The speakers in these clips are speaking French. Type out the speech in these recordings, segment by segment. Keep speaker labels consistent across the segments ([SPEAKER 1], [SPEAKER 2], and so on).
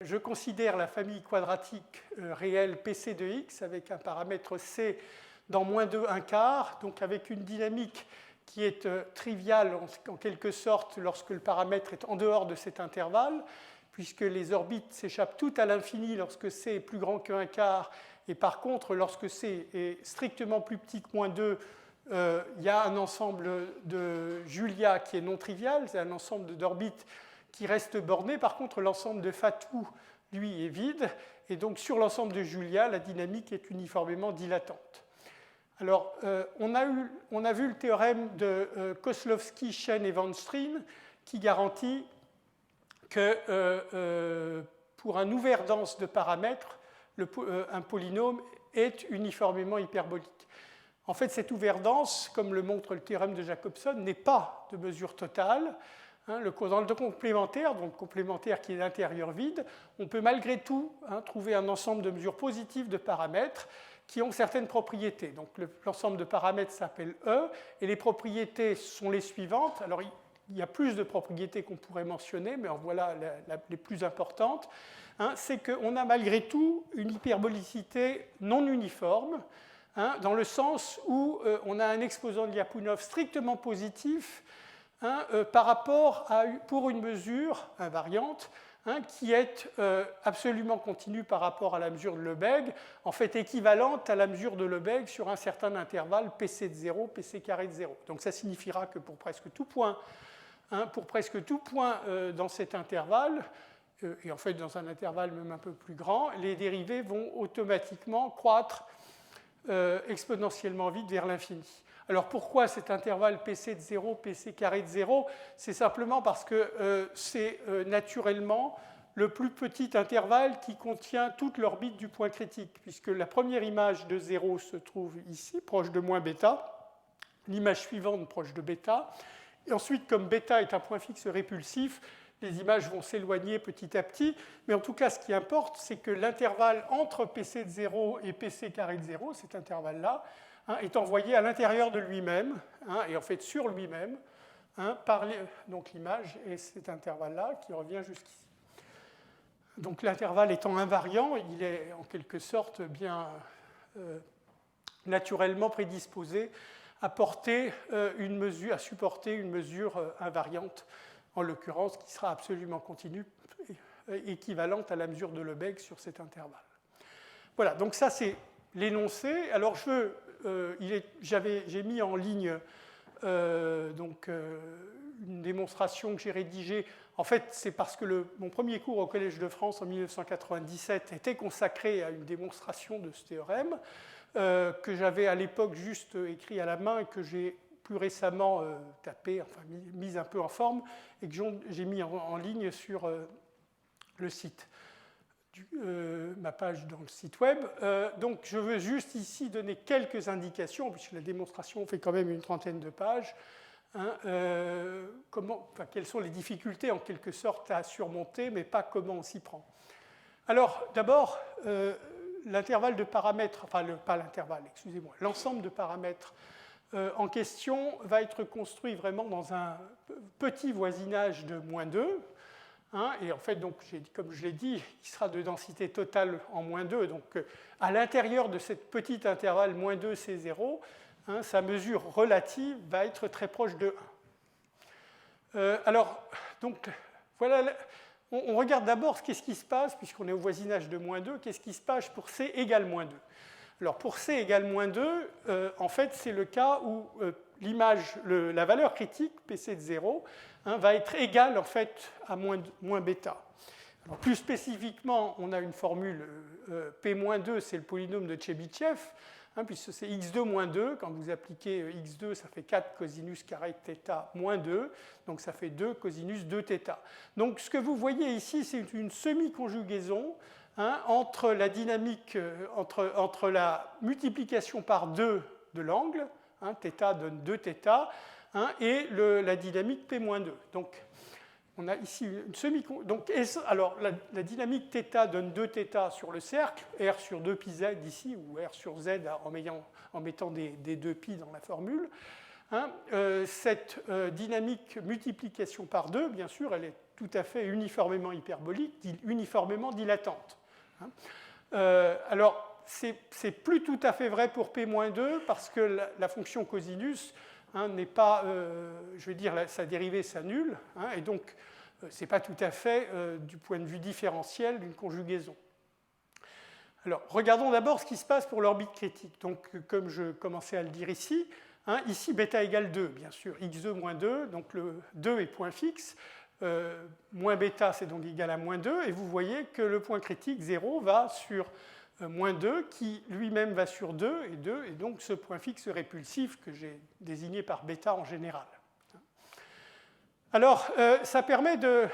[SPEAKER 1] je considère la famille quadratique réelle PC de x avec un paramètre c dans moins 2, un quart, donc avec une dynamique qui est triviale en quelque sorte lorsque le paramètre est en dehors de cet intervalle, puisque les orbites s'échappent toutes à l'infini lorsque c est plus grand que 1 quart, et par contre, lorsque c est strictement plus petit que moins 2, il y a un ensemble de Julia qui est non trivial, c'est un ensemble d'orbites qui reste borné. Par contre, l'ensemble de Fatou, lui, est vide, et donc sur l'ensemble de Julia, la dynamique est uniformément dilatante. Alors, on a vu le théorème de Kozlowski, Shen et Van Strien qui garantit que pour un ouvert dense de paramètres, un polynôme est uniformément hyperbolique. En fait, cet ouvert dense, comme le montre le théorème de Jacobson, n'est pas de mesure totale. Dans le complémentaire, donc complémentaire qui est l'intérieur vide, on peut malgré tout trouver un ensemble de mesures positives de paramètres qui ont certaines propriétés. Donc l'ensemble de paramètres s'appelle E, et les propriétés sont les suivantes. Alors il y a plus de propriétés qu'on pourrait mentionner, mais en voilà les plus importantes. C'est qu'on a malgré tout une hyperbolicité non uniforme, dans le sens où on a un exposant de Lyapunov strictement positif par rapport à, pour une mesure invariante, qui est absolument continue par rapport à la mesure de Lebesgue, en fait équivalente à la mesure de Lebesgue sur un certain intervalle PC de 0, PC carré de 0. Donc ça signifiera que pour presque tout point, dans cet intervalle, et en fait dans un intervalle même un peu plus grand, les dérivées vont automatiquement croître exponentiellement vite vers l'infini. Alors pourquoi cet intervalle PC de 0, PC carré de 0? C'est simplement parce que c'est naturellement le plus petit intervalle qui contient toute l'orbite du point critique, puisque la première image de 0 se trouve ici, proche de moins bêta, l'image suivante proche de bêta, et ensuite, comme bêta est un point fixe répulsif, les images vont s'éloigner petit à petit, mais en tout cas, ce qui importe, c'est que l'intervalle entre PC de 0 et PC carré de 0, cet intervalle-là, est envoyé à l'intérieur de lui-même, et en fait sur lui-même, par donc l'image et cet intervalle-là qui revient jusqu'ici. Donc l'intervalle étant invariant, il est en quelque sorte bien naturellement prédisposé à supporter une mesure invariante, en l'occurrence qui sera absolument continue, équivalente à la mesure de Lebesgue sur cet intervalle. Voilà, donc ça c'est l'énoncé. Alors j'ai mis en ligne une démonstration que j'ai rédigée. En fait, c'est parce que mon premier cours au Collège de France en 1997 était consacré à une démonstration de ce théorème, que j'avais à l'époque juste écrit à la main et que j'ai plus récemment tapé, enfin mis un peu en forme, et que j'ai mis en ligne sur le site. Ma page dans le site web. Donc je veux juste ici donner quelques indications, puisque la démonstration fait quand même une trentaine de pages. Quelles sont les difficultés en quelque sorte à surmonter, mais pas comment on s'y prend. Alors d'abord, l'intervalle de paramètres, l'ensemble de paramètres en question va être construit vraiment dans un petit voisinage de moins 2. Et en fait, donc, comme je l'ai dit, il sera de densité totale en moins 2. Donc, à l'intérieur de cette petite intervalle moins 2, C0, sa mesure relative va être très proche de 1. Alors, donc, voilà, on regarde d'abord qu'est-ce qui se passe, puisqu'on est au voisinage de moins 2, qu'est-ce qui se passe pour C égale moins 2. Alors, pour C égale moins 2, en fait, c'est le cas où la valeur critique, PC de 0, va être égale en fait à moins bêta. Alors, plus spécifiquement, on a une formule P-2, c'est le polynôme de Tchebychev, puisque c'est x2 moins 2. Quand vous appliquez x2, ça fait 4 cosinus carré de θ moins 2, donc ça fait 2 cosinus 2 θ. Donc ce que vous voyez ici, c'est une semi-conjugaison entre la dynamique, entre la multiplication par 2 de l'angle, θ donne 2 θ, et la dynamique P-2. Donc, on a ici une semi-conjugaison. Alors, la dynamique θ donne 2 θ sur le cercle, R sur 2 πz ici, ou R sur Z en mettant des 2 π dans la formule. Hein, cette dynamique multiplication par 2, bien sûr, elle est tout à fait uniformément hyperbolique, uniformément dilatante. Hein. Alors, c'est plus tout à fait vrai pour P-2 parce que la fonction cosinus n'est pas, je veux dire, sa dérivée s'annule, et donc ce n'est pas tout à fait du point de vue différentiel d'une conjugaison. Alors, regardons d'abord ce qui se passe pour l'orbite critique. Donc, comme je commençais à le dire ici, ici bêta égale 2, bien sûr, x2 moins 2, donc le 2 est point fixe, moins bêta c'est donc égal à moins 2, et vous voyez que le point critique 0 va sur moins 2, qui lui-même va sur 2, et donc ce point fixe répulsif que j'ai désigné par bêta en général. Alors, ça permet de...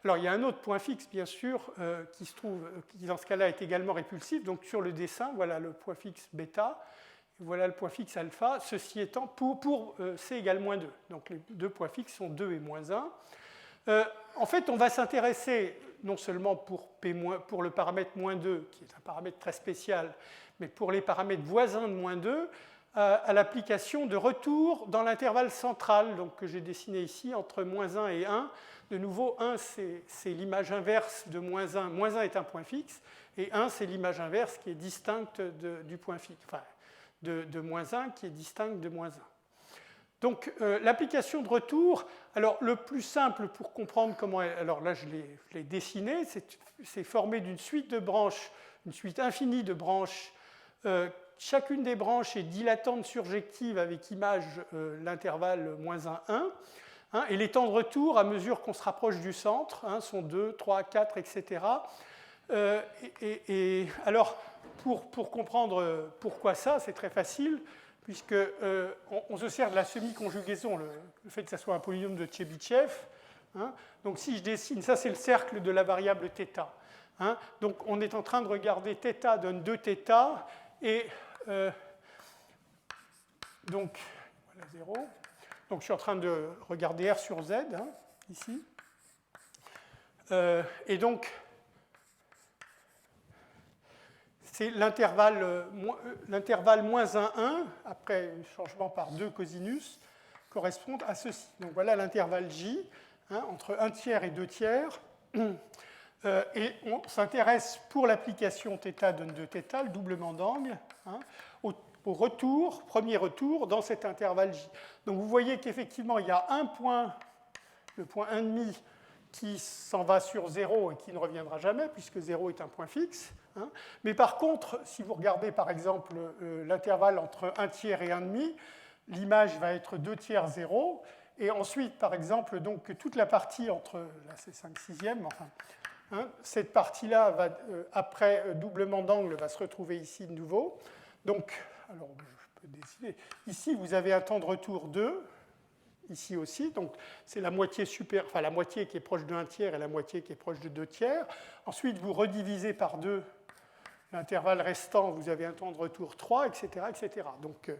[SPEAKER 1] Alors, il y a un autre point fixe, bien sûr, qui se trouve, qui dans ce cas-là est également répulsif. Donc, sur le dessin, voilà le point fixe bêta, et voilà le point fixe alpha, ceci étant pour C égale moins 2. Donc, les deux points fixes sont 2 et moins 1. En fait, on va s'intéresser non seulement pour le paramètre moins 2, qui est un paramètre très spécial, mais pour les paramètres voisins de moins 2, à l'application de retour dans l'intervalle central, donc, que j'ai dessiné ici, entre moins 1 et 1. De nouveau, 1, c'est l'image inverse de moins 1. Moins 1 est un point fixe, et 1, c'est l'image inverse qui est distincte du point fixe, enfin, de moins 1 qui est distincte de moins 1. Donc, l'application de retour, alors le plus simple pour comprendre comment... Alors là, je l'ai dessiné, c'est formé d'une suite de branches, une suite infinie de branches. Chacune des branches est dilatante surjective avec image l'intervalle moins 1, 1. Et les temps de retour, à mesure qu'on se rapproche du centre, sont 2, 3, 4, etc. Alors, pour comprendre pourquoi ça, c'est très facile, puisqu'on se sert de la semi-conjugaison, le fait que ça soit un polynôme de Tchebychev. Donc, si je dessine, ça c'est le cercle de la variable θ. Donc, on est en train de regarder θ donne 2θ, et donc, voilà 0. Donc, je suis en train de regarder R sur Z, ici. Et donc, c'est l'intervalle moins 1, 1, après un changement par 2 cosinus, correspond à ceci. Donc, voilà l'intervalle J, entre 1 tiers et 2 tiers. Et on s'intéresse pour l'application θ donne 2θ, le doublement d'angle, au retour, premier retour, dans cet intervalle J. Donc vous voyez qu'effectivement, il y a un point, le point 1,5, qui s'en va sur 0 et qui ne reviendra jamais, puisque 0 est un point fixe. Mais par contre, si vous regardez par exemple l'intervalle entre 1 tiers et 1,5, l'image va être 2 tiers 0. Et ensuite, par exemple, donc, toute la partie entre, là c'est 5 sixièmes, enfin, cette partie-là, après doublement d'angle, va se retrouver ici de nouveau. Donc, alors, je peux décider. Ici, vous avez un temps de retour 2, ici aussi. Donc, c'est la moitié enfin la moitié qui est proche de 1 tiers et la moitié qui est proche de 2 tiers. Ensuite, vous redivisez par 2 l'intervalle restant, vous avez un temps de retour 3, etc. etc. Donc,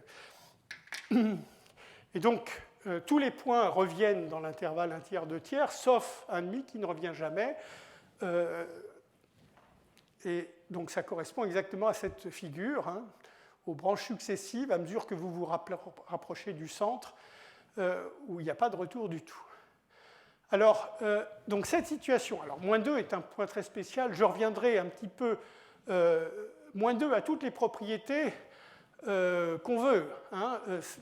[SPEAKER 1] et donc, tous les points reviennent dans l'intervalle 1 tiers, 2 tiers, sauf 1,5 qui ne revient jamais. Et donc, ça correspond exactement à cette figure, aux branches successives à mesure que vous vous rapprochez du centre, où il n'y a pas de retour du tout. Alors, donc cette situation, alors moins 2 est un point très spécial, je reviendrai un petit peu, moins 2 a toutes les propriétés qu'on veut.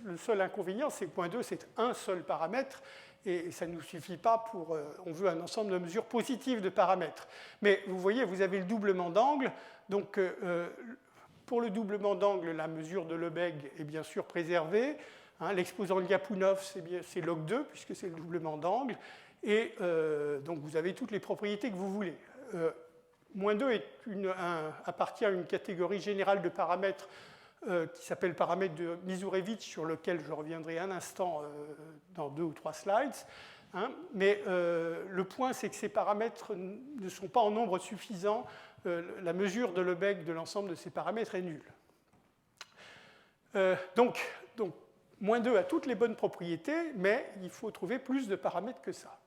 [SPEAKER 1] Le seul inconvénient, c'est que moins 2, c'est un seul paramètre, et ça ne nous suffit pas pour... on veut un ensemble de mesures positives de paramètres. Mais vous voyez, vous avez le doublement d'angle, donc... pour le doublement d'angle, la mesure de Lebesgue est bien sûr préservée. L'exposant de Lyapunov, c'est log 2, puisque c'est le doublement d'angle. Et donc, vous avez toutes les propriétés que vous voulez. Moins 2 appartient à une catégorie générale de paramètres qui s'appelle paramètre de Mizurevich, sur lequel je reviendrai un instant dans 2 ou 3 slides. Mais le point, c'est que ces paramètres ne sont pas en nombre suffisant. La mesure de Lebesgue de l'ensemble de ces paramètres est nulle. Donc, moins 2 a toutes les bonnes propriétés, mais il faut trouver plus de paramètres que ça.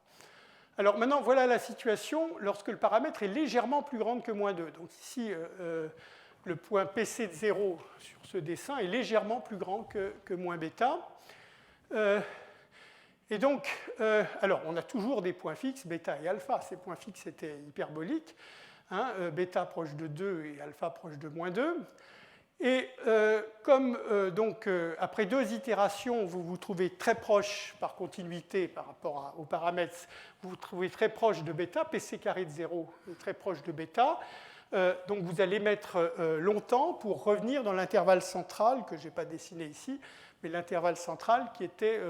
[SPEAKER 1] Alors maintenant, voilà la situation lorsque le paramètre est légèrement plus grand que moins 2. Donc ici, le point PC de 0 sur ce dessin est légèrement plus grand que moins bêta. Et donc, alors, on a toujours des points fixes, bêta et alpha. Ces points fixes étaient hyperboliques, hein, bêta proche de 2 et alpha proche de moins 2. Et comme donc, après 2 itérations, vous vous trouvez très proche par continuité par rapport aux paramètres, vous vous trouvez très proche de bêta, PC carré de 0 est très proche de bêta, donc vous allez mettre longtemps pour revenir dans l'intervalle central, que je n'ai pas dessiné ici, mais l'intervalle central qui était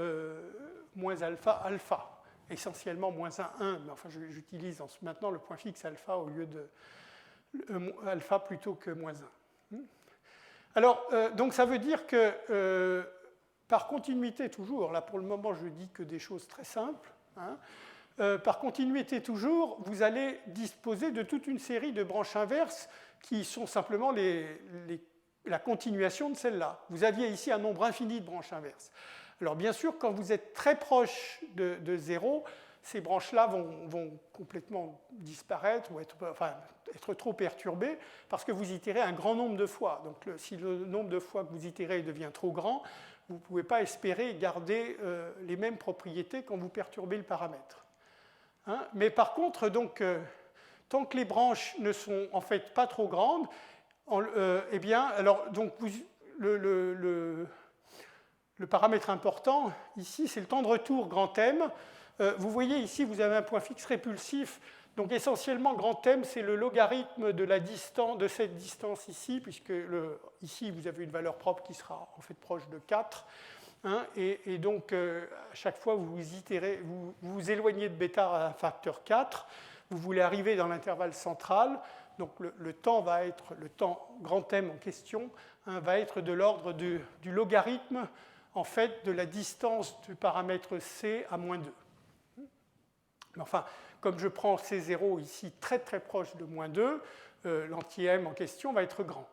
[SPEAKER 1] moins alpha, alpha, essentiellement moins 1, 1, mais enfin j'utilise maintenant le point fixe alpha au lieu de alpha plutôt que moins 1. Alors, donc ça veut dire que par continuité toujours, là pour le moment je dis que des choses très simples, hein, par continuité toujours, vous allez disposer de toute une série de branches inverses qui sont simplement la continuation de celle-là. Vous aviez ici un nombre infini de branches inverses. Alors bien sûr, quand vous êtes très proche de 0, ces branches-là vont complètement disparaître ou être trop perturbées parce que vous itérez un grand nombre de fois. Donc si le nombre de fois que vous itérez devient trop grand, vous ne pouvez pas espérer garder les mêmes propriétés quand vous perturbez le paramètre. Hein, mais par contre, donc, tant que les branches ne sont en fait pas trop grandes, eh bien, alors, donc, le paramètre important ici, c'est le temps de retour grand M. Vous voyez ici, vous avez un point fixe répulsif. Donc essentiellement, grand M, c'est le logarithme de la distance, de cette distance ici, puisque ici, vous avez une valeur propre qui sera en fait proche de 4. Hein, et donc, à chaque fois, vous vous éloignez de bêta à un facteur 4. Vous voulez arriver dans l'intervalle central. Donc le temps va être, le temps grand M en question, hein, va être de l'ordre du logarithme en fait, de la distance du paramètre C à moins 2. Mais enfin, comme je prends C0 ici très très proche de moins 2, l'anti-M en question va être grand.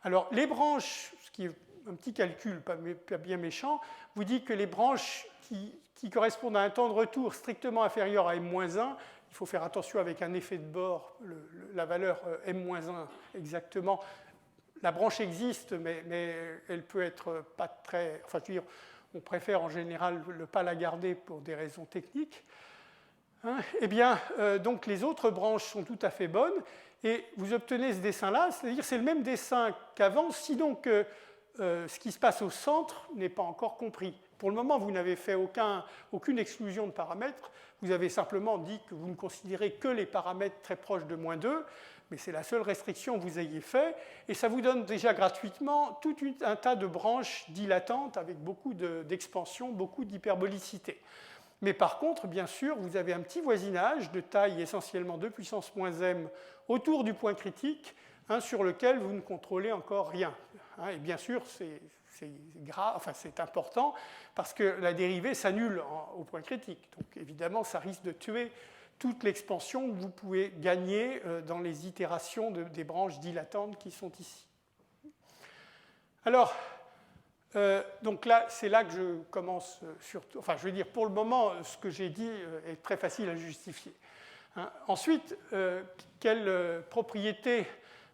[SPEAKER 1] Alors les branches, ce qui est un petit calcul pas bien méchant, vous dit que les branches qui correspondent à un temps de retour strictement inférieur à M-1, il faut faire attention avec un effet de bord, la valeur M-1 exactement. La branche existe, mais elle peut être pas très... Enfin, je veux dire, on préfère en général ne pas la garder pour des raisons techniques. Hein, eh bien, donc les autres branches sont tout à fait bonnes, et vous obtenez ce dessin-là, c'est-à-dire c'est le même dessin qu'avant, si donc ce qui se passe au centre n'est pas encore compris. Pour le moment, vous n'avez fait aucune exclusion de paramètres, vous avez simplement dit que vous ne considérez que les paramètres très proches de moins 2, mais c'est la seule restriction que vous ayez fait, et ça vous donne déjà gratuitement tout un tas de branches dilatantes avec beaucoup d'expansion, beaucoup d'hyperbolicité. Mais par contre, bien sûr, vous avez un petit voisinage de taille essentiellement 2 puissance moins m autour du point critique, hein, sur lequel vous ne contrôlez encore rien. Hein, et bien sûr, c'est important parce que la dérivée s'annule au point critique. Donc évidemment, ça risque de tuer toute l'expansion que vous pouvez gagner dans les itérations des branches dilatantes qui sont ici. Alors, donc là, c'est là que je commence surtout. Enfin, je veux dire, pour le moment, ce que j'ai dit est très facile à justifier. Hein. Ensuite, quelle propriété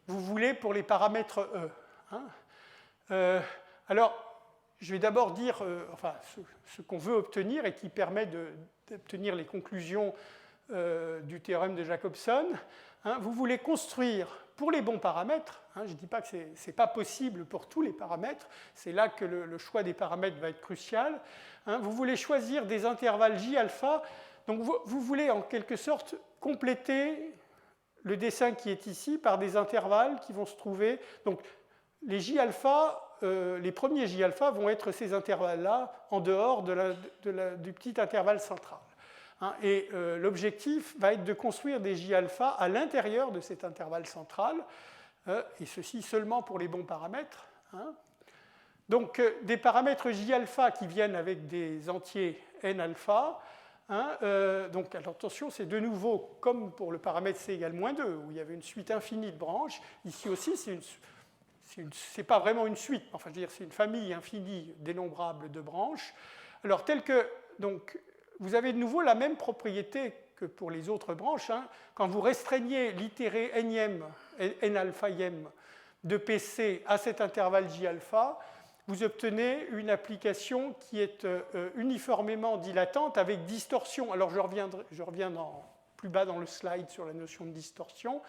[SPEAKER 1] vous voulez pour les paramètres E, hein. Alors, je vais d'abord dire ce qu'on veut obtenir et qui permet d'obtenir les conclusions du théorème de Jacobson. Hein. Vous voulez construire pour les bons paramètres, hein, je ne dis pas que ce n'est pas possible pour tous les paramètres, c'est là que le choix des paramètres va être crucial. Hein. Vous voulez choisir des intervalles J-alpha, donc vous voulez en quelque sorte compléter le dessin qui est ici par des intervalles qui vont se trouver. Donc les J-alpha, les premiers J-alpha vont être ces intervalles-là en dehors du petit intervalle central. Hein, et l'objectif va être de construire des J-alpha à l'intérieur de cet intervalle central, et ceci seulement pour les bons paramètres. Hein. Donc des paramètres J-alpha qui viennent avec des entiers N-alpha. Hein, donc attention, c'est de nouveau comme pour le paramètre C égale moins 2, où il y avait une suite infinie de branches. Ici aussi, c'est pas vraiment une suite, enfin, je veux dire, c'est une famille infinie dénombrable de branches. Alors, tel que... Donc, vous avez de nouveau la même propriété que pour les autres branches. Hein. Quand vous restreignez l'itéré n-alpha-ième de PC à cet intervalle J-alpha, vous obtenez une application qui est uniformément dilatante avec distorsion. Alors je reviens plus bas dans le slide sur la notion de distorsion,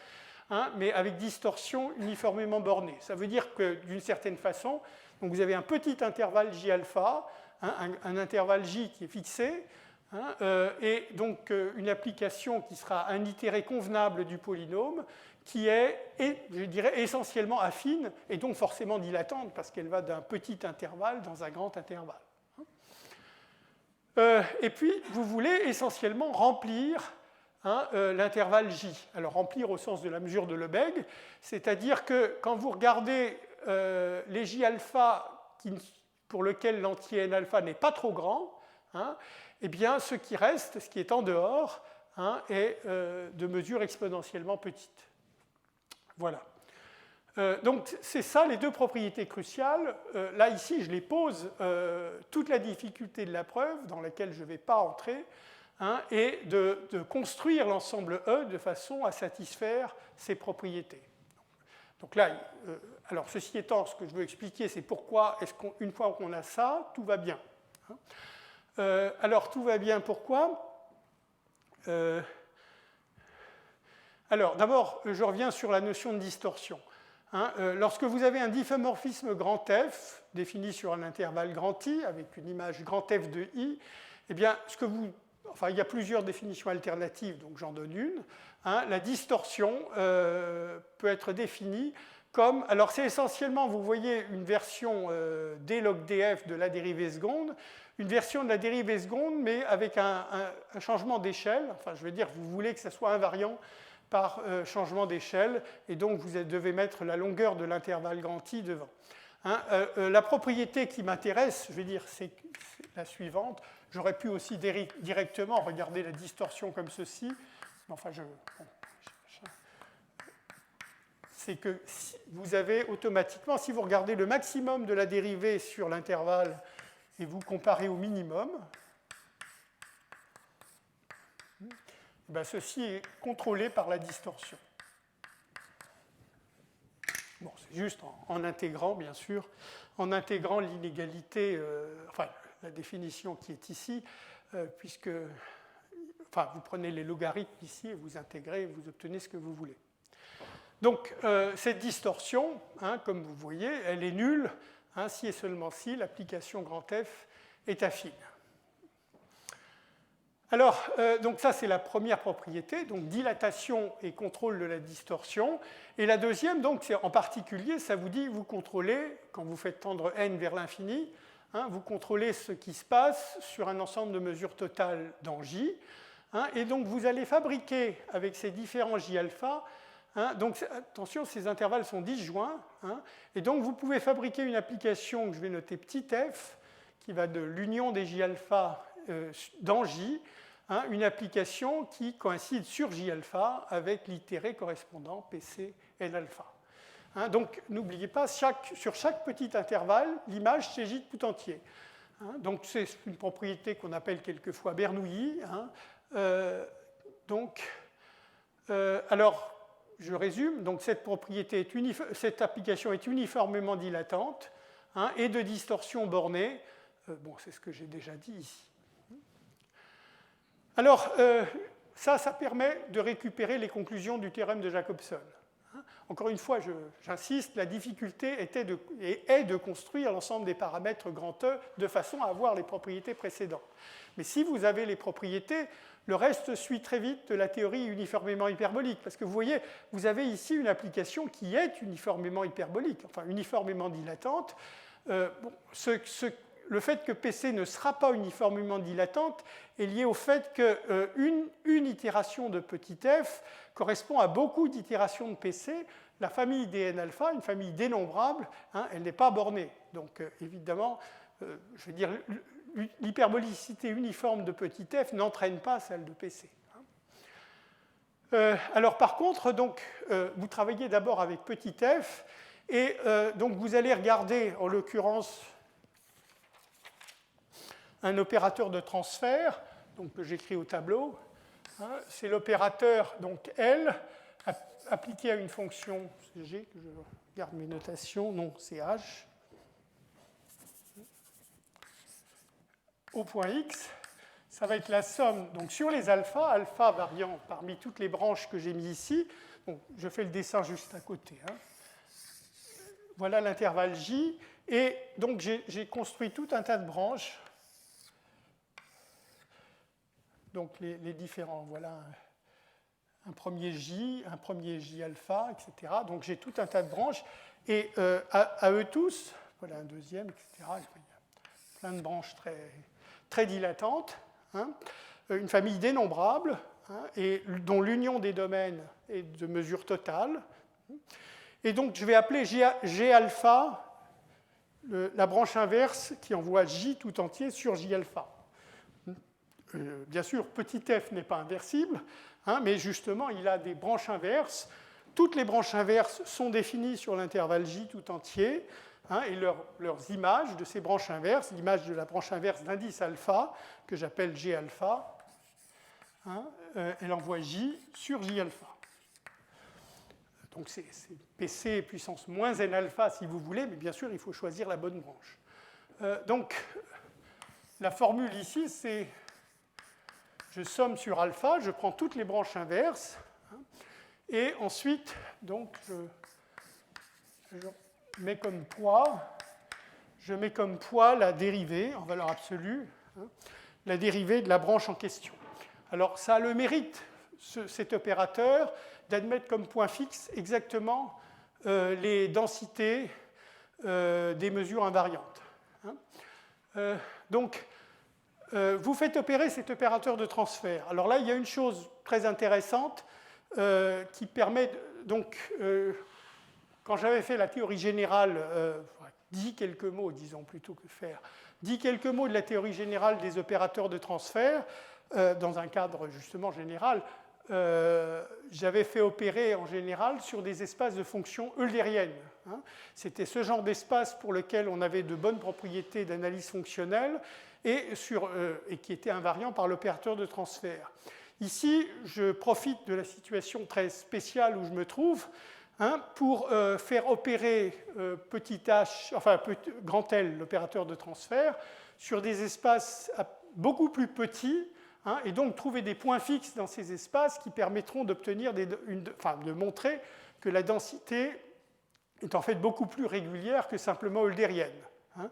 [SPEAKER 1] hein, mais avec distorsion uniformément bornée. Ça veut dire que d'une certaine façon, donc vous avez un petit intervalle J-alpha, hein, un intervalle J qui est fixé, hein, et donc une application qui sera un itéré convenable du polynôme, qui est, je dirais, essentiellement affine, et donc forcément dilatante, parce qu'elle va d'un petit intervalle dans un grand intervalle. Et puis, vous voulez essentiellement remplir, hein, l'intervalle J. Alors, remplir au sens de la mesure de Lebesgue, c'est-à-dire que quand vous regardez les J-alpha pour lesquels l'entier N-alpha n'est pas trop grand, hein, eh bien, ce qui reste, ce qui est en dehors, hein, est de mesure exponentiellement petite. Voilà. Donc, c'est ça les deux propriétés cruciales. Là, ici, je les pose, toute la difficulté de la preuve, dans laquelle je ne vais pas entrer, hein, et de construire l'ensemble E de façon à satisfaire ces propriétés. Donc là, alors ceci étant, ce que je veux expliquer, c'est pourquoi, une fois qu'on a ça, tout va bien. Alors, tout va bien, pourquoi ? Alors, d'abord, je reviens sur la notion de distorsion. Hein, lorsque vous avez un difféomorphisme grand F, défini sur un intervalle grand I, avec une image grand F de I, eh bien, il y a plusieurs définitions alternatives, donc j'en donne une. Hein, la distorsion peut être définie comme... Alors, c'est essentiellement, vous voyez, une version d log df de la dérivée seconde, une version de la dérivée seconde, mais avec un changement d'échelle. Enfin, je veux dire, vous voulez que ça soit invariant par changement d'échelle, et donc vous devez mettre la longueur de l'intervalle grand I devant. Hein, la propriété qui m'intéresse, je vais dire, c'est la suivante. J'aurais pu aussi directement regarder la distorsion comme ceci, mais enfin, c'est que vous avez automatiquement, si vous regardez le maximum de la dérivée sur l'intervalle et vous comparez au minimum, ben, ceci est contrôlé par la distorsion. Bon, c'est juste en intégrant, bien sûr, en intégrant l'inégalité, enfin, la définition qui est ici, puisque enfin, vous prenez les logarithmes ici et vous intégrez et vous obtenez ce que vous voulez. Donc, cette distorsion, hein, comme vous voyez, elle est nulle, hein, si et seulement si l'application grand F est affine. Alors, donc ça, c'est la première propriété, donc dilatation et contrôle de la distorsion. Et la deuxième, donc, c'est en particulier, ça vous dit, vous contrôlez, quand vous faites tendre n vers l'infini, hein, vous contrôlez ce qui se passe sur un ensemble de mesures totales dans J. Hein, et donc, vous allez fabriquer avec ces différents J-alpha, hein, donc attention, ces intervalles sont disjoints, hein, et donc vous pouvez fabriquer une application que je vais noter petit f, qui va de l'union des J-alpha dans J, hein, une application qui coïncide sur J-alpha avec l'itéré correspondant PC N-alpha. Hein, donc, n'oubliez pas, sur chaque petit intervalle, l'image c'est J tout entier. Hein, donc, c'est une propriété qu'on appelle quelquefois Bernoulli. Hein, alors, je résume. Donc, cette application est uniformément dilatante, hein, et de distorsion bornée. Bon, c'est ce que j'ai déjà dit ici. Alors, ça permet de récupérer les conclusions du théorème de Jacobson. Encore une fois, j'insiste, la difficulté est de construire l'ensemble des paramètres grand E de façon à avoir les propriétés précédentes. Mais si vous avez les propriétés, le reste suit très vite de la théorie uniformément hyperbolique. Parce que vous voyez, vous avez ici une application qui est uniformément hyperbolique, enfin uniformément dilatante. Le fait que PC ne sera pas uniformément dilatante est lié au fait qu'une itération de petit f correspond à beaucoup d'itérations de PC. La famille des n-alpha, une famille dénombrable, hein, elle n'est pas bornée. Donc, évidemment, je veux dire, l'hyperbolicité uniforme de petit f n'entraîne pas celle de PC. Alors, par contre, donc, vous travaillez d'abord avec petit f, et donc vous allez regarder, en l'occurrence, un opérateur de transfert, donc, que j'écris au tableau. Hein, c'est l'opérateur donc L appliqué à une fonction G, que je garde mes notations, non, c'est H. au point x, ça va être la somme, donc sur les alphas, alpha variant parmi toutes les branches que j'ai mis ici. Bon, je fais le dessin juste à côté. Hein. Voilà l'intervalle J. Et donc, j'ai construit tout un tas de branches. Donc, les différents, voilà, un premier J alpha, etc. Donc, j'ai tout un tas de branches. Et à eux tous, voilà un deuxième, etc. Il y a plein de branches très, très dilatantes. Hein, une famille dénombrable, hein, et dont l'union des domaines est de mesure totale. Et donc, je vais appeler G alpha la branche inverse qui envoie J tout entier sur J alpha. Bien sûr, petit f n'est pas inversible, hein, mais justement, il a des branches inverses. Toutes les branches inverses sont définies sur l'intervalle J tout entier, hein, et leurs images de ces branches inverses, l'image de la branche inverse d'indice alpha, que j'appelle G alpha, hein, elle envoie J sur J alpha. Donc c'est PC puissance moins n alpha si vous voulez, mais bien sûr, il faut choisir la bonne branche. Donc, la formule ici, c'est je somme sur alpha, je prends toutes les branches inverses, hein, et ensuite, donc, je mets comme poids la dérivée en valeur absolue, hein, la dérivée de la branche en question. Alors, ça a le mérite, cet opérateur, d'admettre comme point fixe exactement les densités des mesures invariantes. Hein. Donc, vous faites opérer cet opérateur de transfert. Alors là, il y a une chose très intéressante qui permet, donc, quand j'avais fait la théorie générale, dit quelques mots, disons plutôt que faire, dit quelques mots de la théorie générale des opérateurs de transfert, dans un cadre justement général, j'avais fait opérer en général sur des espaces de fonctions eulériennes. Hein. C'était ce genre d'espace pour lequel on avait de bonnes propriétés d'analyse fonctionnelle et qui était invariant par l'opérateur de transfert. Ici, je profite de la situation très spéciale où je me trouve, hein, pour faire opérer petit h, enfin grand L, l'opérateur de transfert, sur des espaces beaucoup plus petits, hein, et donc trouver des points fixes dans ces espaces qui permettront d'obtenir de montrer que la densité est en fait beaucoup plus régulière que simplement eulérienne. Hein.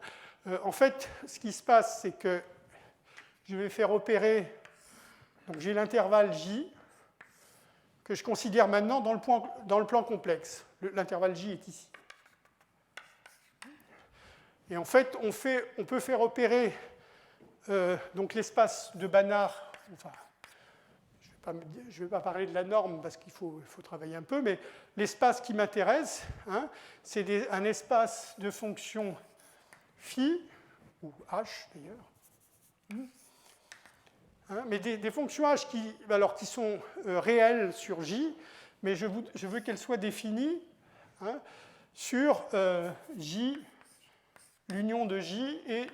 [SPEAKER 1] En fait, ce qui se passe, c'est que je vais faire opérer, donc j'ai l'intervalle J, que je considère maintenant dans le plan complexe. L'intervalle J est ici. Et en fait, on peut faire opérer donc l'espace de Banach, enfin, je ne vais pas parler de la norme parce qu'il faut travailler un peu, mais l'espace qui m'intéresse, hein, c'est un espace de fonction phi, ou h d'ailleurs, hein, mais des fonctions h qui sont réelles sur J, mais je veux qu'elles soient définies, hein, sur J, l'union de J et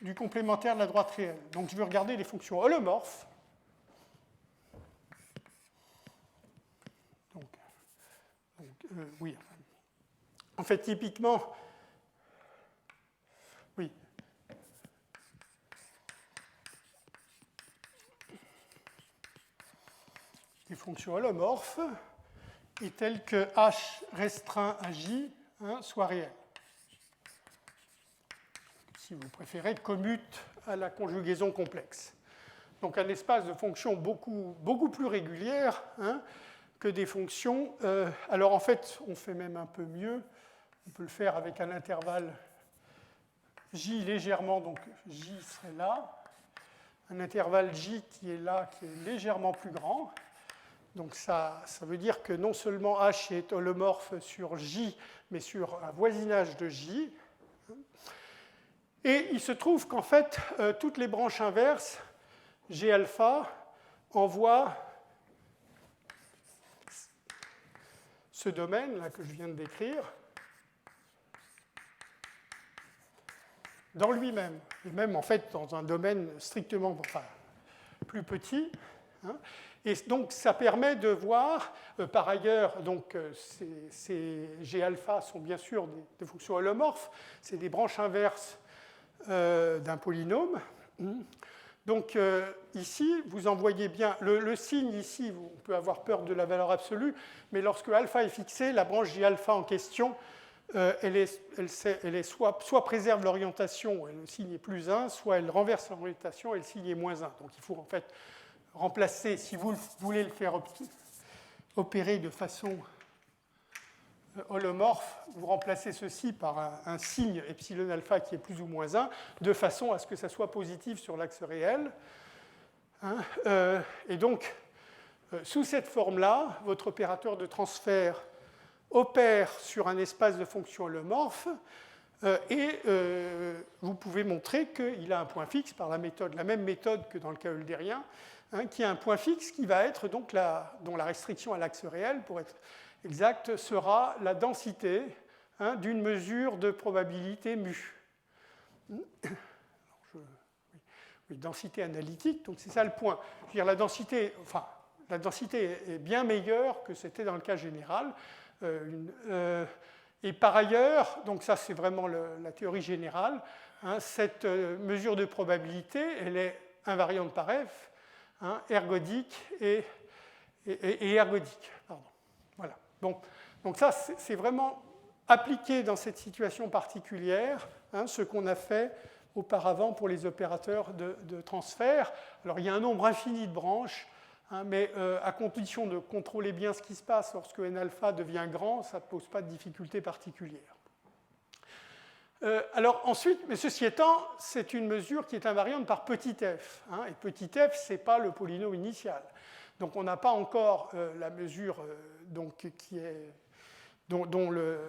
[SPEAKER 1] du complémentaire de la droite réelle. Donc je veux regarder les fonctions holomorphes. Oui. En fait, typiquement, oui. Les fonctions holomorphes est telle que h restreint à j, hein, soit réel. Si vous préférez, commute à la conjugaison complexe. Donc un espace de fonctions beaucoup plus régulières, hein, que des fonctions. Alors en fait, on fait même un peu mieux. On peut le faire avec un intervalle j légèrement, donc j serait là. Un intervalle j qui est là, qui est légèrement plus grand. Donc ça veut dire que non seulement h est holomorphe sur j, mais sur un voisinage de j. Et il se trouve qu'en fait, toutes les branches inverses, G alpha, envoient ce domaine-là que je viens de décrire dans lui-même, et même en fait dans un domaine strictement plus petit. Hein. Et donc ça permet de voir, par ailleurs, donc, ces G alpha sont bien sûr des fonctions holomorphes, c'est des branches inverses d'un polynôme, Donc ici, vous en voyez bien, le signe ici, on peut avoir peur de la valeur absolue, mais lorsque alpha est fixé, la branche J-alpha en question, elle soit préserve l'orientation et le signe est plus 1, soit elle renverse l'orientation et le signe est moins 1. Donc il faut en fait remplacer, si vous voulez le faire opérer de façon holomorphe, vous remplacez ceci par un signe epsilon alpha qui est plus ou moins 1, de façon à ce que ça soit positif sur l'axe réel. Et donc, sous cette forme-là, votre opérateur de transfert opère sur un espace de fonctions holomorphes et vous pouvez montrer qu'il a un point fixe par la même méthode que dans le cas eulérien, qui a un point fixe qui va être donc dont la restriction à l'axe réel, pour être exact, sera la densité d'une mesure de probabilité mu. Densité analytique, donc c'est ça le point. Je veux dire, la densité est bien meilleure que c'était dans le cas général. Et par ailleurs, donc ça c'est vraiment la théorie générale, cette mesure de probabilité, elle est invariante par f, ergodique et ergodique. Pardon. Voilà. Donc ça, c'est vraiment appliqué dans cette situation particulière, ce qu'on a fait auparavant pour les opérateurs de transfert. Alors il y a un nombre infini de branches, mais à condition de contrôler bien ce qui se passe lorsque n-alpha devient grand, ça ne pose pas de difficulté particulière. Alors ensuite, mais ceci étant, c'est une mesure qui est invariante par petit f. Et petit f, ce n'est pas le polynôme initial. Donc on n'a pas encore la mesure dont le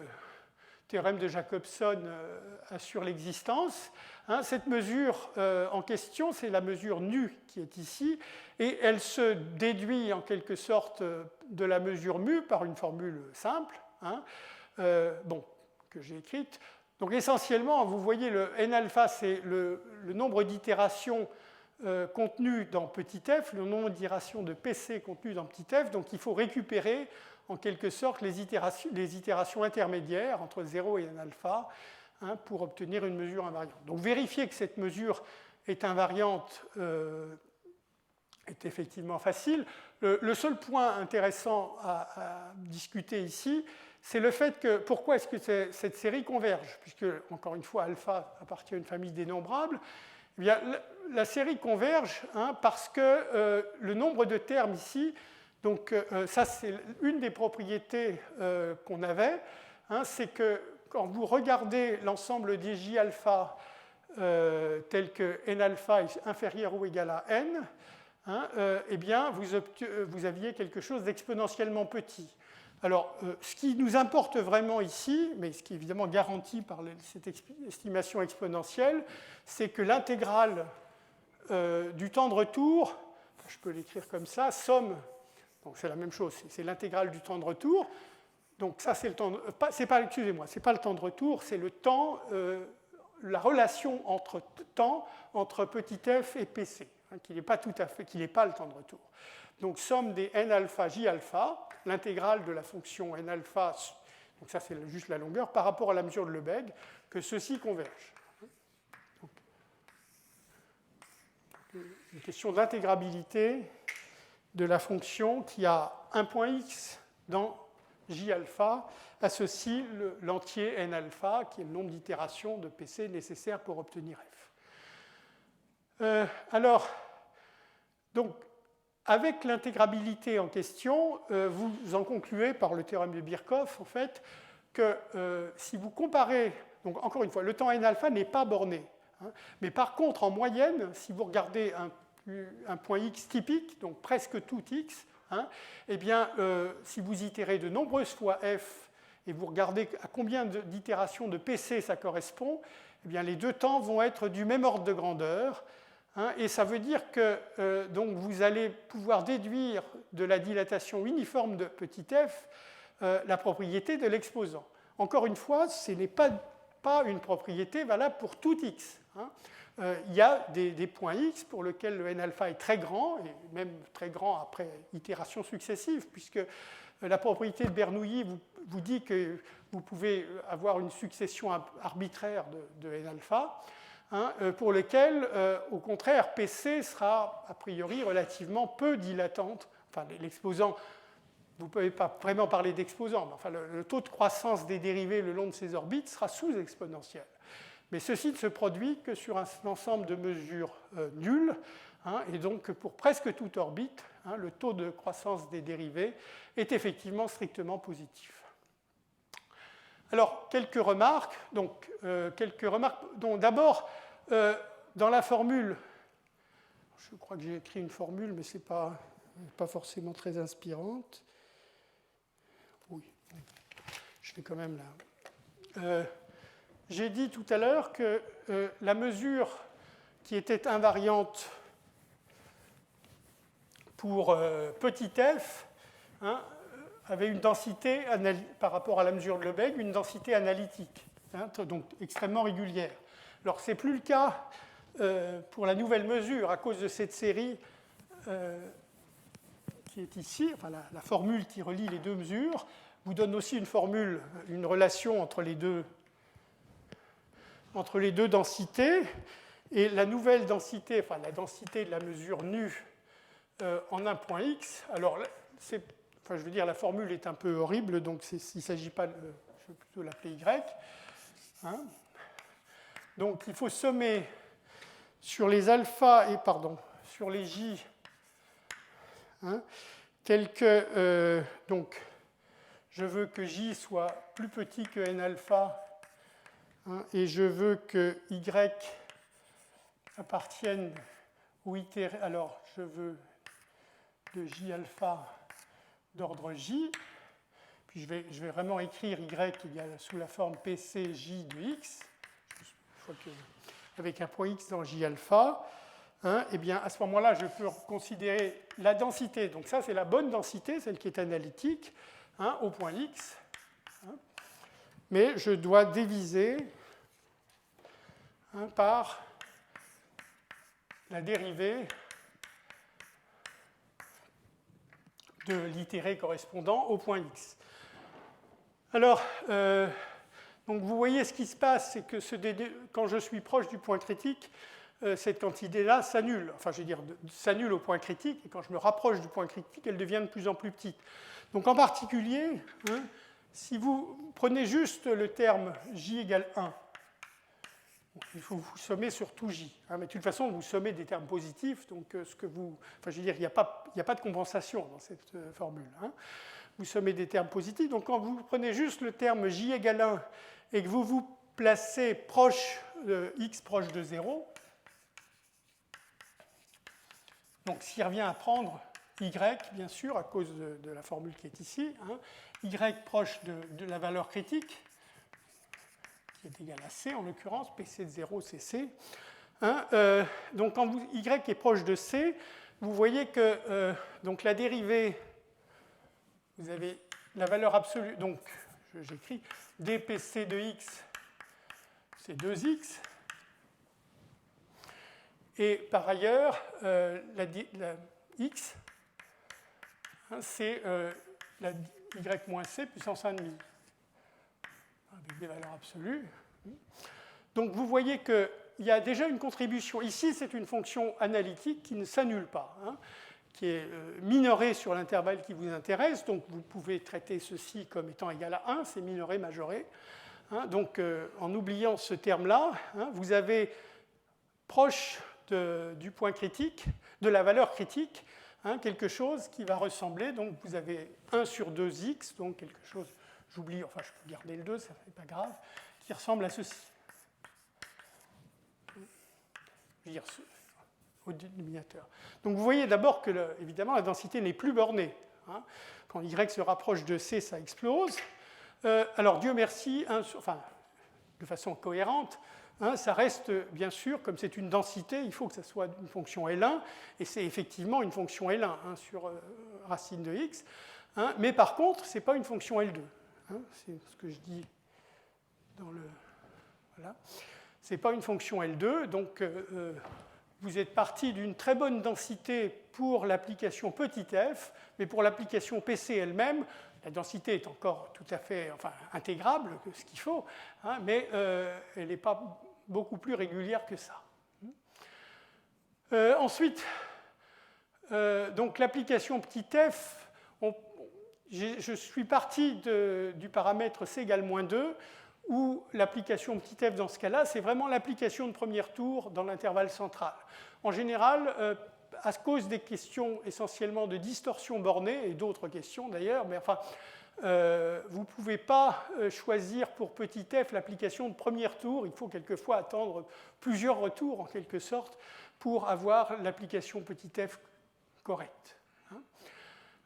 [SPEAKER 1] théorème de Jacobson assure l'existence. Cette mesure en question, c'est la mesure nu qui est ici, et elle se déduit en quelque sorte de la mesure mu par une formule simple, que j'ai écrite. Donc essentiellement, vous voyez, le n-alpha, c'est le nombre d'itérations contenu dans petit f, le nombre d'itérations de PC contenu dans petit f, donc il faut récupérer en quelque sorte les itérations intermédiaires entre 0 et n-alpha pour obtenir une mesure invariante. Donc vérifier que cette mesure est invariante est effectivement facile. Le seul point intéressant à discuter ici, c'est le fait que pourquoi est-ce que cette série converge, puisque, encore une fois, alpha appartient à une famille dénombrable. Eh bien, la série converge parce que le nombre de termes ici, donc ça c'est une des propriétés qu'on avait, c'est que quand vous regardez l'ensemble des J alpha tel que n alpha est inférieur ou égal à n, eh bien vous aviez quelque chose d'exponentiellement petit. Alors, ce qui nous importe vraiment ici, mais ce qui est évidemment garanti par cette estimation exponentielle, c'est que l'intégrale du temps de retour, je peux l'écrire comme ça, somme, donc c'est la même chose, c'est l'intégrale du temps de retour. Donc ça, c'est le temps, excusez-moi, c'est pas le temps de retour, c'est le temps, la relation entre temps entre petit f et pc, qui n'est pas tout à fait, qui n'est pas le temps de retour. Donc somme des n alpha j alpha, l'intégrale de la fonction n alpha, donc ça c'est juste la longueur, par rapport à la mesure de Lebesgue, que ceux-ci convergent. Donc, une question d'intégrabilité de la fonction qui a un point x dans j alpha associe l'entier n alpha, qui est le nombre d'itérations de PC nécessaires pour obtenir f. Alors, donc, avec l'intégrabilité en question, vous en concluez par le théorème de Birkhoff, en fait, que si vous comparez, donc encore une fois, le temps n alpha n'est pas borné. Mais par contre, en moyenne, si vous regardez un point x typique, donc presque tout x, eh bien, si vous itérez de nombreuses fois f et vous regardez à combien d'itérations de PC ça correspond, eh bien, les deux temps vont être du même ordre de grandeur. Et ça veut dire que donc vous allez pouvoir déduire de la dilatation uniforme de petit f la propriété de l'exposant. Encore une fois, ce n'est pas une propriété valable pour tout x. Il y a des points x pour lesquels le n-alpha est très grand, et même très grand après itération successive, puisque la propriété de Bernoulli vous dit que vous pouvez avoir une succession arbitraire de n-alpha. pour lequel, au contraire, PC sera a priori relativement peu dilatante. Enfin, l'exposant, vous ne pouvez pas vraiment parler d'exposant, mais enfin, le taux de croissance des dérivés le long de ces orbites sera sous-exponentiel. Mais ceci ne se produit que sur un ensemble de mesures nulles, et donc pour presque toute orbite, le taux de croissance des dérivés est effectivement strictement positif. Alors, quelques remarques. Donc, d'abord, dans la formule, je crois que j'ai écrit une formule, mais ce n'est pas forcément très inspirante. Oui, je vais quand même là. J'ai dit tout à l'heure que la mesure qui était invariante pour petit f avait une densité, par rapport à la mesure de Lebesgue, une densité analytique, donc extrêmement régulière. Alors, ce n'est plus le cas pour la nouvelle mesure, à cause de cette série qui est ici, enfin, la formule qui relie les deux mesures, vous donne aussi une relation entre les deux densités, et la nouvelle densité, enfin la densité de la mesure nue en un point x, alors je veux dire, la formule est un peu horrible, donc il ne s'agit pas je vais plutôt l'appeler y. Donc il faut sommer sur les alpha et sur les j, tels que donc je veux que j soit plus petit que n alpha, et je veux que y appartienne ou itéré. Alors je veux de j alpha d'ordre j, puis je vais vraiment écrire y sous la forme pcj de x, avec un point x dans j alpha, et bien à ce moment-là, je peux considérer la densité. Donc ça, c'est la bonne densité, celle qui est analytique, au point x, mais je dois diviser par la dérivée de l'itéré correspondant au point x. Alors, donc vous voyez ce qui se passe, c'est que quand je suis proche du point critique, cette quantité-là s'annule. Enfin, je veux dire, s'annule au point critique, et quand je me rapproche du point critique, elle devient de plus en plus petite. Donc en particulier, si vous prenez juste le terme j égale 1, il faut vous sommer sur tout j. Mais de toute façon, vous sommez des termes positifs, donc enfin, je veux dire, il n'y a pas de compensation dans cette formule. Vous sommez des termes positifs, donc quand vous prenez juste le terme j égale 1 et que vous vous placez proche de x proche de 0, donc ce qui revient à prendre y, bien sûr, à cause de la formule qui est ici, y proche de la valeur critique, qui est égal à C en l'occurrence, PC de 0, c'est C. Donc quand y est proche de C, vous voyez que donc la dérivée, vous avez la valeur absolue, donc j'écris dpc de x, c'est 2x. Et par ailleurs, la x, c'est la y moins c puissance 1,5, avec des valeurs absolues. Donc vous voyez qu'il y a déjà une contribution. Ici, c'est une fonction analytique qui ne s'annule pas, qui est minorée sur l'intervalle qui vous intéresse. Donc vous pouvez traiter ceci comme étant égal à 1, c'est minoré, majoré. Donc en oubliant ce terme-là, vous avez proche du point critique, de la valeur critique, quelque chose qui va ressembler, donc vous avez 1 sur 2x, donc quelque chose, j'oublie, enfin je peux garder le 2, ça n'est pas grave, qui ressemble à ceci. Je veux dire, au dénominateur. Donc vous voyez d'abord que, évidemment, la densité n'est plus bornée. Quand y se rapproche de c, ça explose. Alors Dieu merci, enfin, de façon cohérente, ça reste, bien sûr, comme c'est une densité, il faut que ça soit une fonction L1, et c'est effectivement une fonction L1 sur racine de x, mais par contre, ce n'est pas une fonction L2. C'est ce que je dis dans le... Voilà. Ce n'est pas une fonction L2, donc vous êtes parti d'une très bonne densité pour l'application petit f, mais pour l'application PC elle-même, la densité est encore tout à fait intégrable, ce qu'il faut, mais elle n'est pas beaucoup plus régulières que ça. Ensuite, donc l'application petit f, je suis parti du paramètre c égale -2, où l'application petit f dans ce cas-là, c'est vraiment l'application de premier tour dans l'intervalle central. En général, à cause des questions essentiellement de distorsion bornée, et d'autres questions d'ailleurs, mais enfin, vous ne pouvez pas choisir pour petit f l'application de premier tour. Il faut quelquefois attendre plusieurs retours, en quelque sorte, pour avoir l'application petit f correcte.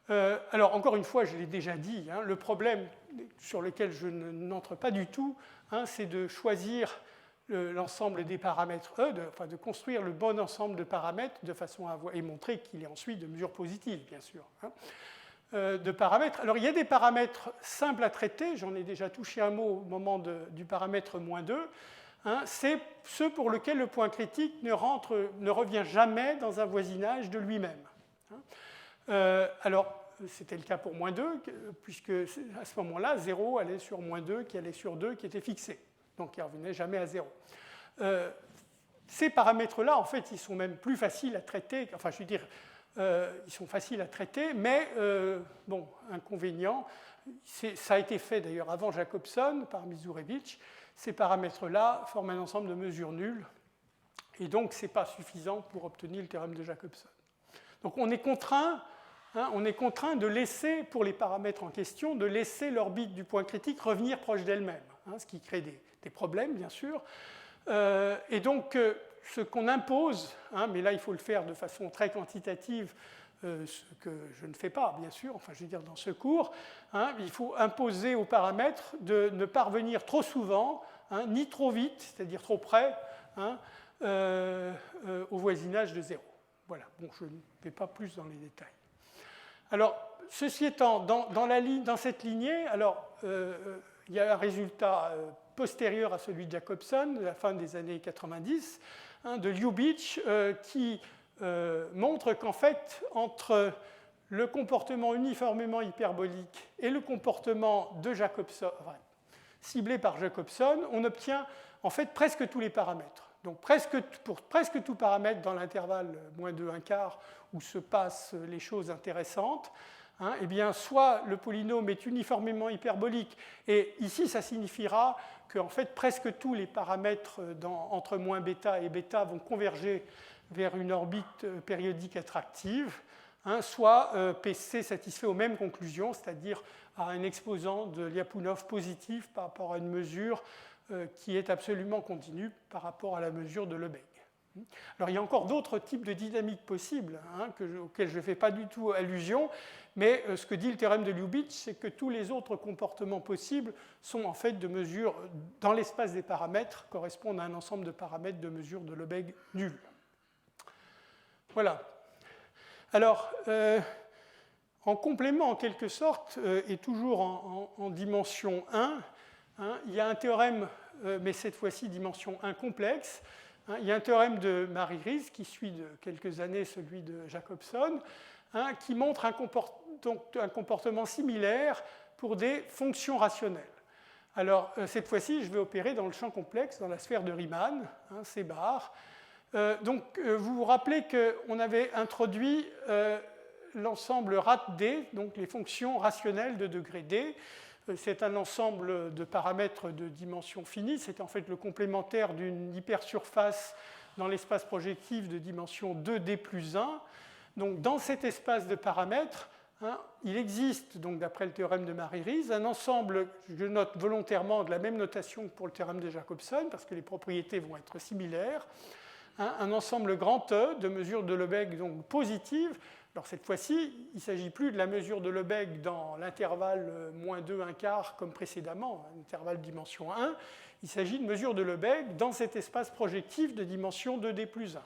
[SPEAKER 1] Alors, encore une fois, je l'ai déjà dit, le problème sur lequel je n'entre pas du tout, c'est de choisir l'ensemble des paramètres E, de construire le bon ensemble de paramètres de façon à et montrer qu'il est ensuite de mesure positive, bien sûr. De paramètres. Alors, il y a des paramètres simples à traiter, j'en ai déjà touché un mot au moment du paramètre -2. C'est ceux pour lesquels le point critique ne revient jamais dans un voisinage de lui-même. Alors, c'était le cas pour -2, puisque à ce moment-là, 0 allait sur -2, qui allait sur 2, qui était fixé. Donc, il ne revenait jamais à 0. Ces paramètres-là, en fait, ils sont même plus faciles à traiter. Enfin, je veux dire, ils sont faciles à traiter, mais, bon, inconvénient, ça a été fait d'ailleurs avant Jacobson, par Mizurevich. Ces paramètres-là forment un ensemble de mesures nulles, et donc, ce n'est pas suffisant pour obtenir le théorème de Jacobson. Donc, on est contraint de laisser, pour les paramètres en question, de laisser l'orbite du point critique revenir proche d'elle-même, ce qui crée des problèmes, bien sûr. Et donc, ce qu'on impose, mais là, il faut le faire de façon très quantitative, ce que je ne fais pas, bien sûr, enfin, je veux dire, dans ce cours, il faut imposer aux paramètres de ne pas revenir trop souvent, ni trop vite, c'est-à-dire trop près, au voisinage de 0. Voilà, bon, je ne vais pas plus dans les détails. Alors, ceci étant, dans cette lignée, alors, il y a un résultat postérieur à celui de Jacobson, de la fin des années 90, de Lubitsch, qui montre qu'en fait, entre le comportement uniformément hyperbolique et le comportement de Jacobson, ciblé par Jacobson, on obtient en fait presque tous les paramètres. Donc pour presque tout paramètre dans l'intervalle -2, 1/4, où se passent les choses intéressantes, eh bien, soit le polynôme est uniformément hyperbolique, et ici ça signifiera que en fait, presque tous les paramètres entre -β et β vont converger vers une orbite périodique attractive, soit PC satisfait aux mêmes conclusions, c'est-à-dire à un exposant de Lyapunov positif par rapport à une mesure qui est absolument continue par rapport à la mesure de Lebesgue. Alors, il y a encore d'autres types de dynamiques possibles, auxquelles je ne fais pas du tout allusion, mais ce que dit le théorème de Lubitsch, c'est que tous les autres comportements possibles sont en fait de mesures dans l'espace des paramètres, correspondent à un ensemble de paramètres de mesure de Lebesgue nul. Voilà. Alors, en complément, en quelque sorte, et toujours en dimension 1, il y a un théorème, mais cette fois-ci dimension 1 complexe. Il y a un théorème de Marie-Rhys qui suit de quelques années celui de Jacobson, qui montre un comportement similaire pour des fonctions rationnelles. Alors, cette fois-ci, je vais opérer dans le champ complexe, dans la sphère de Riemann, C bar. Donc, vous vous rappelez qu'on avait introduit l'ensemble RAT D, donc les fonctions rationnelles de degré D. C'est un ensemble de paramètres de dimension finie. C'est en fait le complémentaire d'une hypersurface dans l'espace projectif de dimension 2D plus 1. Donc, dans cet espace de paramètres, il existe, donc d'après le théorème de Marie-Rhys, un ensemble, je note volontairement de la même notation que pour le théorème de Jacobson, parce que les propriétés vont être similaires, un ensemble grand E de mesures de Lebesgue donc positives. Alors cette fois-ci, il ne s'agit plus de la mesure de Lebesgue dans l'intervalle -2, 1/4 comme précédemment, un intervalle dimension 1. Il s'agit de mesures de Lebesgue dans cet espace projectif de dimension 2D plus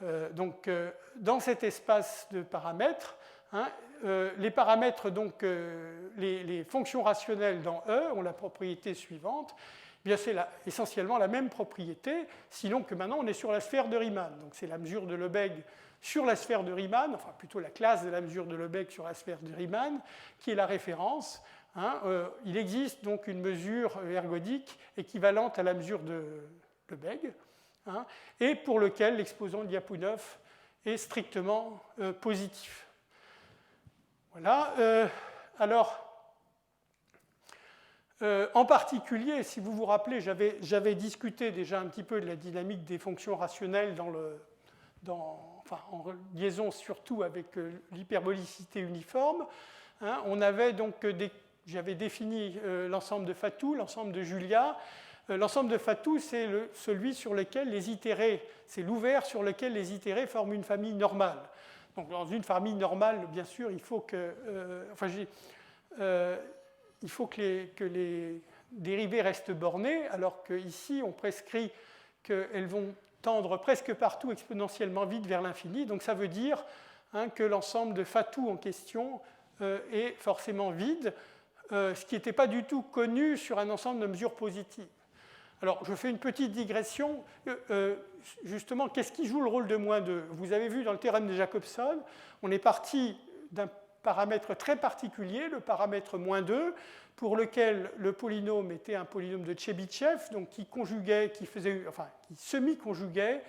[SPEAKER 1] 1. Donc dans cet espace de paramètres, les paramètres, donc les fonctions rationnelles dans E ont la propriété suivante. Eh bien, c'est essentiellement la même propriété, sinon que maintenant on est sur la sphère de Riemann. Donc c'est la mesure de Lebesgue sur la sphère de Riemann, enfin plutôt la classe de la mesure de Lebesgue sur la sphère de Riemann, qui est la référence. Il existe donc une mesure ergodique équivalente à la mesure de Lebesgue, et pour lequel l'exposant de Lyapunov est strictement positif. Voilà. En particulier, si vous vous rappelez, j'avais discuté déjà un petit peu de la dynamique des fonctions rationnelles en liaison surtout avec l'hyperbolicité uniforme. On avait donc j'avais défini l'ensemble de Fatou, l'ensemble de Julia. L'ensemble de Fatou, c'est celui sur lequel les itérés, c'est l'ouvert sur lequel les itérés forment une famille normale. Donc dans une famille normale, bien sûr, il faut que, que les dérivées restent bornées, alors qu'ici, on prescrit qu'elles vont tendre presque partout exponentiellement vite vers l'infini. Donc ça veut dire que l'ensemble de Fatou en question est forcément vide, ce qui n'était pas du tout connu sur un ensemble de mesures positives. Alors, je fais une petite digression. Justement, qu'est-ce qui joue le rôle de -2 ? Vous avez vu dans le théorème de Jacobson, on est parti d'un paramètre très particulier, le paramètre -2, pour lequel le polynôme était un polynôme de Chebyshev, donc qui semi-conjuguait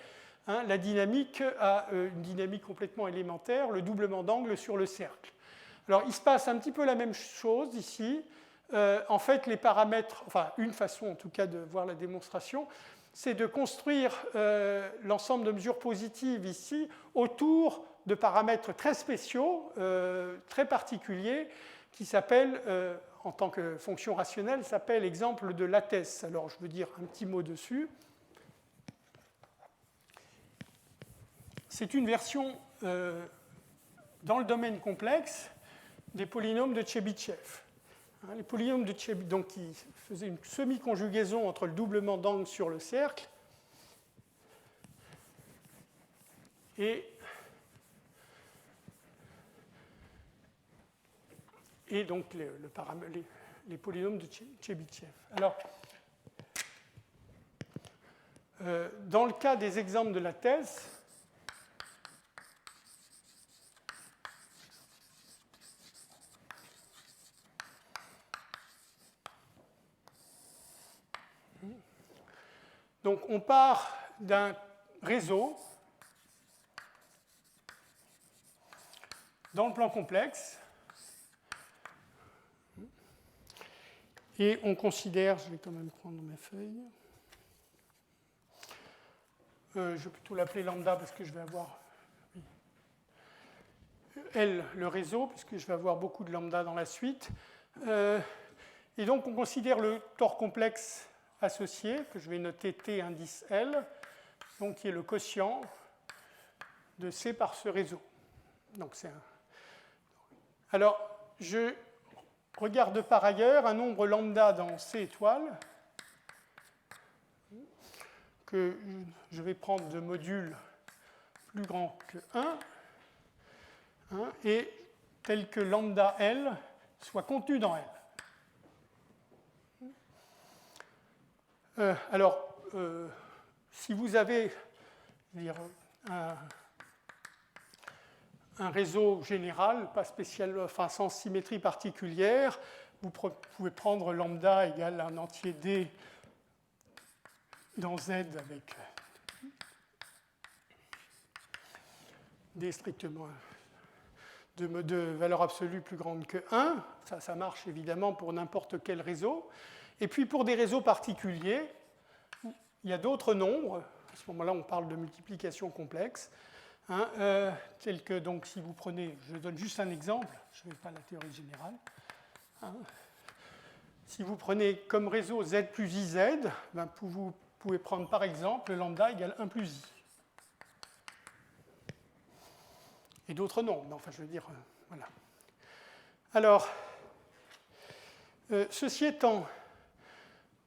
[SPEAKER 1] la dynamique à une dynamique complètement élémentaire, le doublement d'angle sur le cercle. Alors, il se passe un petit peu la même chose ici. En fait, les paramètres, une façon en tout cas de voir la démonstration, c'est de construire l'ensemble de mesures positives ici autour de paramètres très spéciaux, très particuliers, qui s'appellent, en tant que fonction rationnelle, s'appellent exemple de latesse. Alors, je veux dire un petit mot dessus. C'est une version dans le domaine complexe des polynômes de Chebyshev. Les polynômes de Chebyshev, donc, qui faisaient une semi-conjugaison entre le doublement d'angle sur le cercle et donc les polynômes de Chebyshev. Alors, dans le cas des exemples de la thèse, donc on part d'un réseau dans le plan complexe et on considère, je vais quand même prendre mes feuilles, je vais plutôt l'appeler lambda parce que je vais avoir L le réseau, puisque je vais avoir beaucoup de lambda dans la suite. Et donc on considère le tore complexe associé, que je vais noter T indice L, donc qui est le quotient de C par ce réseau. Donc Alors, je regarde par ailleurs un nombre lambda dans C étoile, que je vais prendre de module plus grand que 1, et tel que lambda L soit contenu dans L. Si vous avez un réseau général, pas spécial, sans symétrie particulière, vous pouvez prendre lambda égale un entier D dans Z avec D strictement de valeur absolue plus grande que 1. Ça marche évidemment pour n'importe quel réseau. Et puis pour des réseaux particuliers, il y a d'autres nombres. À ce moment-là, on parle de multiplication complexe. Tels que, donc, si vous prenez, je donne juste un exemple, je ne fais pas la théorie générale. Si vous prenez comme réseau Z plus IZ, vous pouvez prendre par exemple lambda égale 1 plus I. Et d'autres nombres, mais enfin, je veux dire, voilà. Alors, ceci étant,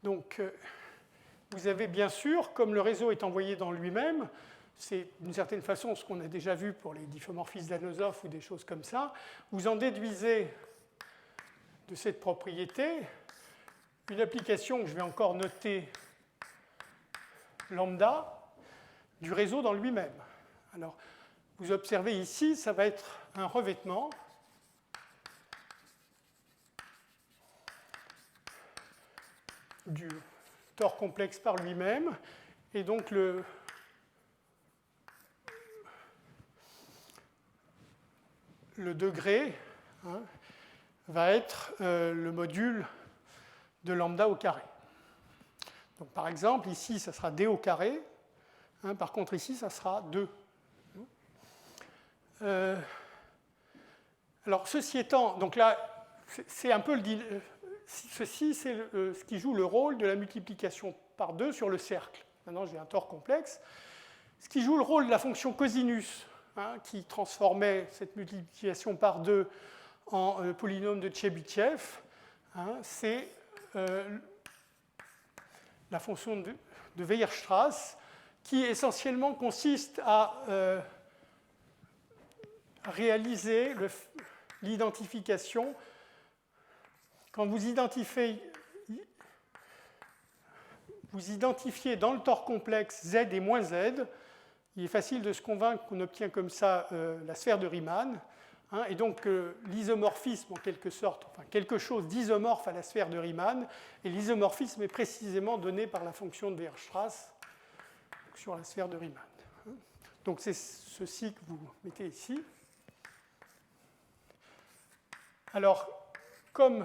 [SPEAKER 1] donc, vous avez bien sûr, comme le réseau est envoyé dans lui-même, c'est d'une certaine façon ce qu'on a déjà vu pour les diffeomorphismes d'Anosov ou des choses comme ça, vous en déduisez de cette propriété une application que je vais encore noter lambda du réseau dans lui-même. Alors, vous observez ici, ça va être un revêtement du tore complexe par lui-même. Et donc le degré va être le module de lambda au carré. Donc par exemple, ici, ça sera d au carré. Par contre, ici, ça sera 2. Alors, ceci étant, donc là, c'est un peu ceci, c'est ce qui joue le rôle de la multiplication par 2 sur le cercle. Maintenant, j'ai un tore complexe. Ce qui joue le rôle de la fonction cosinus, qui transformait cette multiplication par 2 en polynôme de Tchebychev, c'est la fonction de Weierstrass, qui essentiellement consiste à réaliser l'identification. Quand vous identifiez dans le tore complexe Z et moins Z, il est facile de se convaincre qu'on obtient comme ça la sphère de Riemann. Et donc l'isomorphisme, en quelque sorte, enfin quelque chose d'isomorphe à la sphère de Riemann, et l'isomorphisme est précisément donné par la fonction de Weierstrass sur la sphère de Riemann. Donc c'est ceci que vous mettez ici. Alors, comme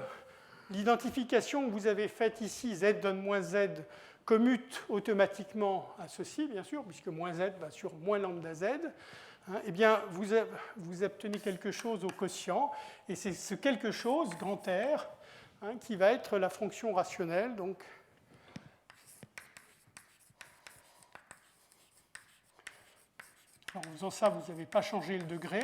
[SPEAKER 1] l'identification que vous avez faite ici, Z donne moins Z, commute automatiquement à ceci, bien sûr, puisque moins Z va sur moins lambda Z, eh bien, vous obtenez quelque chose au quotient, et c'est ce quelque chose, grand R, qui va être la fonction rationnelle. Donc, en faisant ça, vous n'avez pas changé le degré.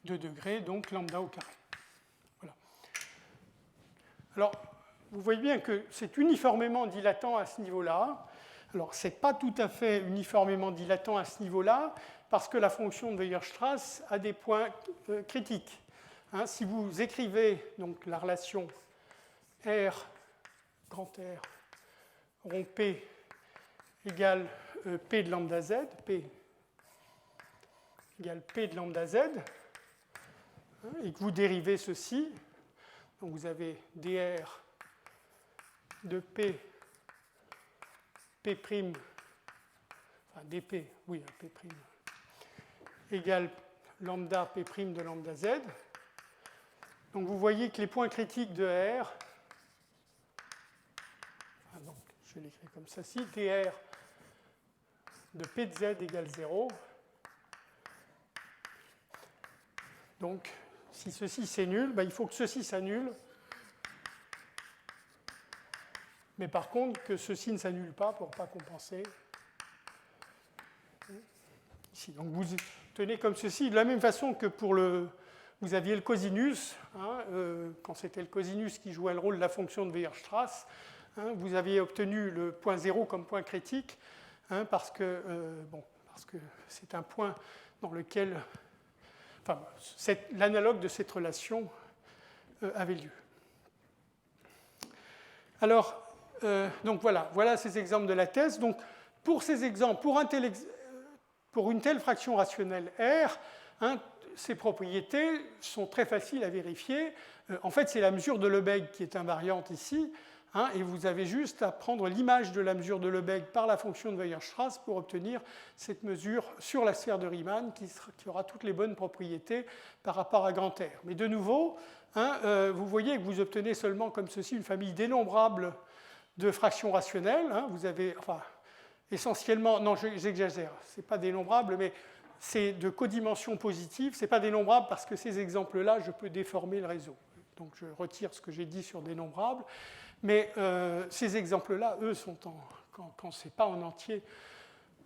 [SPEAKER 1] De degrés, donc lambda au carré. Voilà. Alors, vous voyez bien que c'est uniformément dilatant à ce niveau-là. Alors, ce n'est pas tout à fait uniformément dilatant à ce niveau-là, parce que la fonction de Weierstrass a des points critiques. Si vous écrivez donc, la relation R, grand R, rond P égale P de lambda Z, P égale P de lambda Z, et que vous dérivez ceci, donc vous avez dr de P, P', enfin dP, oui, P', égale lambda P' de lambda Z. Donc vous voyez que les points critiques de R, donc je vais l'écrire comme ceci, dr de P de Z égale 0. Donc, si ceci c'est nul, il faut que ceci s'annule. Mais par contre, que ceci ne s'annule pas pour ne pas compenser. Ici. Donc vous tenez comme ceci, de la même façon que pour vous aviez le cosinus, quand c'était le cosinus qui jouait le rôle de la fonction de Weierstrass, vous aviez obtenu le point 0 comme point critique, parce que c'est un point dans lequel... Enfin, l'analogue de cette relation avait lieu. Alors, donc voilà ces exemples de la thèse. Donc, pour ces exemples, pour une telle fraction rationnelle R, ces propriétés sont très faciles à vérifier. En fait, c'est la mesure de Lebesgue qui est invariante ici, et vous avez juste à prendre l'image de la mesure de Lebesgue par la fonction de Weierstrass pour obtenir cette mesure sur la sphère de Riemann qui aura toutes les bonnes propriétés par rapport à grand R. Mais de nouveau, vous voyez que vous obtenez seulement comme ceci une famille dénombrable de fractions rationnelles. Vous avez, enfin, essentiellement, non, j'exagère, ce n'est pas dénombrable, mais c'est de codimension positive. Ce n'est pas dénombrable parce que ces exemples-là, je peux déformer le réseau. Donc je retire ce que j'ai dit sur dénombrable. Mais ces exemples-là, eux, quand ce n'est pas en entier,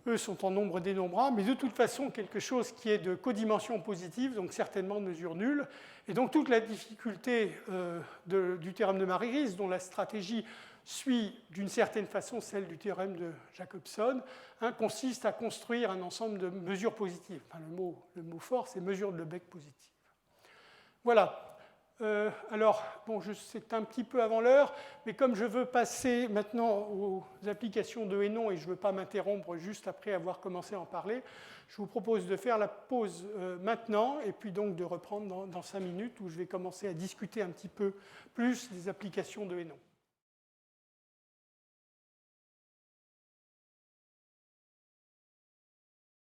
[SPEAKER 1] eux sont en nombre dénombrable, mais de toute façon, quelque chose qui est de codimension positive, donc certainement de mesure nulle. Et donc toute la difficulté du théorème de Marie-Risse, dont la stratégie suit d'une certaine façon celle du théorème de Jacobson, consiste à construire un ensemble de mesures positives. Enfin, le mot fort, c'est mesure de Lebesgue positive. Voilà. Alors, bon, c'est un petit peu avant l'heure, mais comme je veux passer maintenant aux applications de Hénon et je ne veux pas m'interrompre juste après avoir commencé à en parler, je vous propose de faire la pause maintenant et puis donc de reprendre dans 5 minutes où je vais commencer à discuter un petit peu plus des applications de Hénon.